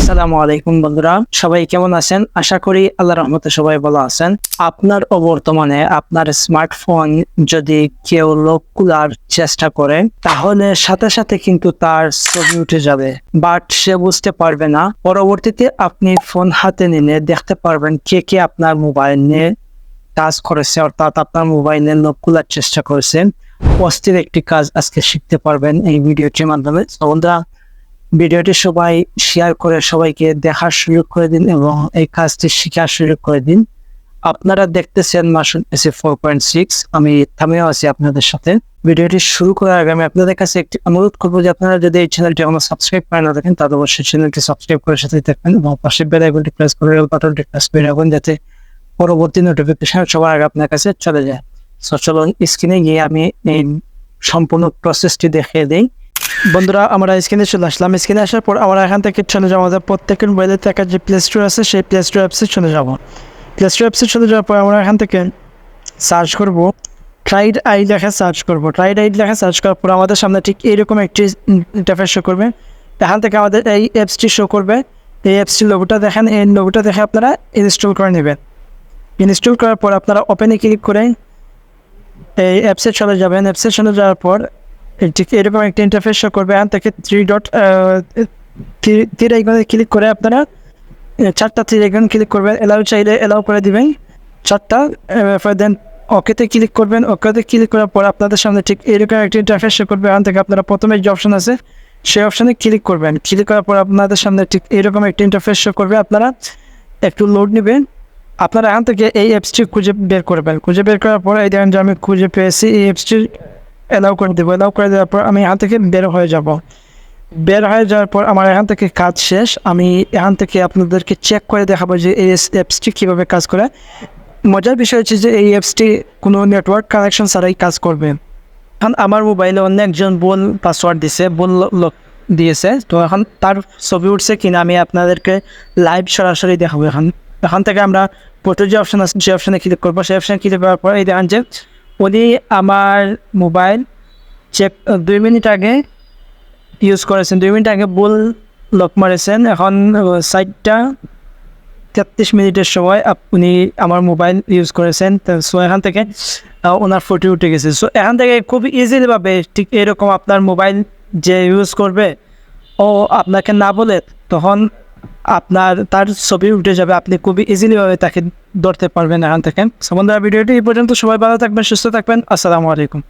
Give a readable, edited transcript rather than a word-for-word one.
আসসালামু আলাইকুম বন্ধুরা, সবাই কেমন আছেন? আশা করি আল্লাহর রহমতে সবাই ভালো আছেন। আপনার বর্তমানে আপনার স্মার্টফোন যদি কেউ লক খোলার চেষ্টা করে তাহলে সাথে সাথে কিন্তু তার ছবি উঠে যাবে, বাট সে বুঝতে পারবে না। পরবর্তীতে আপনি ফোন হাতে নিলে দেখতে পারবেন কে কে আপনার মোবাইল নিয়ে কাজ করেছে, অর্থাৎ আপনার মোবাইলে লক খোলার চেষ্টা করেছেন। অস্থির একটি কাজ আজকে শিখতে পারবেন এই ভিডিওটির মাধ্যমে। বন্ধুরা, ভিডিওটি সবাই শেয়ার করে সবাইকে দেখার সুযোগ করে দিন এবং এই কাজটি শেখার সুযোগ করে দিন। আপনারা দেখতেছেন মাসুদ এসি 4.6, আমি থামিও আছি আপনাদের সাথে। ভিডিওটি শুরু করার আগে আমি আপনাদের কাছে একটি অনুরোধ করবো যে আপনারা যদি এই চ্যানেলটি এখনো সাবস্ক্রাইব করে না থাকেন তাহলে অবশ্যই চ্যানেলটি সাবস্ক্রাইব করে সাথে থাকবেন এবং পাশে বেল আইকনটি প্রেস করে বাটনটি প্রেস করে রাখুন যাতে পরবর্তী নোটিফিকেশন সবার আগে আপনার কাছে চলে যায়। সো চলুন স্ক্রিনে গিয়ে আমি এই সম্পূর্ণ প্রসেসটি দেখিয়ে দিই। বন্ধুরা, আমরা স্ক্রিনে চলে আসলাম। স্ক্রিনে আসার পর আমরা এখান থেকে চলে যাবো আমাদের প্রত্যেকের মোবাইলে থাকা যে প্লে স্টোর আছে সেই প্লে স্টোর অ্যাপসে চলে যাব। প্লে স্টোর অ্যাপসে চলে যাওয়ার পর আমরা এখান থেকে সার্চ করব, ট্রাইড আই লেখা সার্চ করব। ট্রাইড আই লেখা সার্চ করার পর আমাদের সামনে ঠিক এইরকম একটি ইন্টারফেস শো করবে। এখান থেকে আমাদের এই অ্যাপসটি শো করবে। এই অ্যাপসটির লোগোটা দেখেন, এই লোগোটা দেখে আপনারা ইনস্টল করে নেবেন। ইনস্টল করার পর আপনারা ওপেনে ক্লিক করে এই অ্যাপসে চলে যাবেন। অ্যাপসে চলে যাওয়ার পর ঠিক এরকম একটা ইন্টারফেস শো করবে। এখান থেকে তীর আইকনে ক্লিক করে আপনারা চারটা তীর আইকন ক্লিক করবেন। এলাও চাইলে এলাও করে দিবেন চারটা। দেন ওকেতে ক্লিক করবেন। ওকেতে ক্লিক করার পর আপনাদের সামনে ঠিক এরকম একটা ইন্টারফেস শো করবে। এখান থেকে আপনারা প্রথমে যে অপশন আছে সেই অপশানে ক্লিক করবেন। ক্লিক করার পর আপনাদের সামনে ঠিক এরকম একটা ইন্টারফেস শো করবে। আপনারা একটু লোড নেবেন। আপনারা এখান থেকে এই অ্যাপসটি খুঁজে বের করবেন। খুঁজে বের করার পর এই দেখেন যে আমি খুঁজে পেয়েছি। এই অ্যাপসটি অ্যালাউ করে দেবো। অ্যালাউ করে দেওয়ার পর আমি এখান থেকে বের হয়ে যাব। বের হয়ে যাওয়ার পর আমার এখান থেকে কাজ শেষ। আমি এখান থেকে আপনাদেরকে চেক করে দেখাবো যে এই অ্যাপসটি কীভাবে কাজ করে। মজার বিষয় হচ্ছে যে এই অ্যাপসটি কোনো নেটওয়ার্ক কানেকশন ছাড়াই কাজ করবে। এখন আমার মোবাইলে অন্য একজন বোন পাসওয়ার্ড দিয়েছে, বোন লক দিয়েছে। তো এখন তার ছবি উঠছে কিনা আমি আপনাদেরকে লাইভ সরাসরি দেখাবো। এখান থেকে আমরা প্রথম যে অপশান আছে সেই অপশানে ক্লিক করবো। সেই অপশানে ক্লিক করার পর এই দেখেন যে উনি আমার মোবাইল চেক 2 মিনিট আগে ইউজ করেছেন। 2 মিনিট আগে ভুল লক মারেছেন। এখন 4:33 সময় উনি আমার মোবাইল ইউজ করেছেন। সো এখান থেকে ওনার ফটো উঠে গেছে। সো এখান থেকে খুব ইজিলিভাবে ঠিক এরকম আপনার মোবাইল যে ইউজ করবে ও আপনাকে না বলে তখন তার ছবি উঠে যাবে। আপনি খুবই ইজিলিভাবে তাকে ধরতে পারবেন এখান থেকে। বন্ধুরা, ভিডিওটি এই পর্যন্ত। সবাই ভালো থাকবেন, সুস্থ থাকবেন। আসসালামু আলাইকুম।